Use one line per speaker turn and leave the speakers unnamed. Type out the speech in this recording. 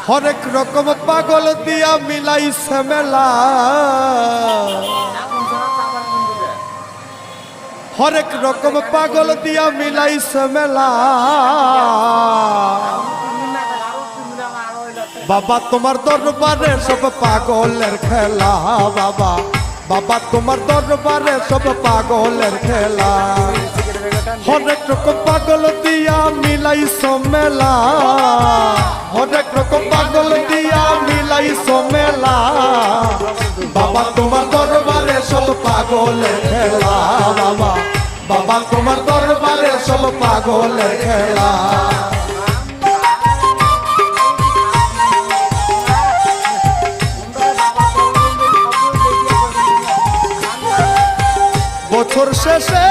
হরেক রকম পাগল দিয়া মিলাইছে মেলা, হরেক রকম পাগল দিয়া মিলাইছে মেলা। বাবা তোমার দরবারে সব পাগলের খেলা, বাবা বাবা তোমার দরবারে সব পাগলের খেলা। হরেক রকম পাগল দিয়া মিলাইছো মেলা, হরেক রকম পাগল দিয়া মিলাইছো মেলা। বাবা তোমার দরবারে সব পাগলের খেলা, বাবা বাবা তোমার দরবারে সব পাগলের খেলা। বছর শেষে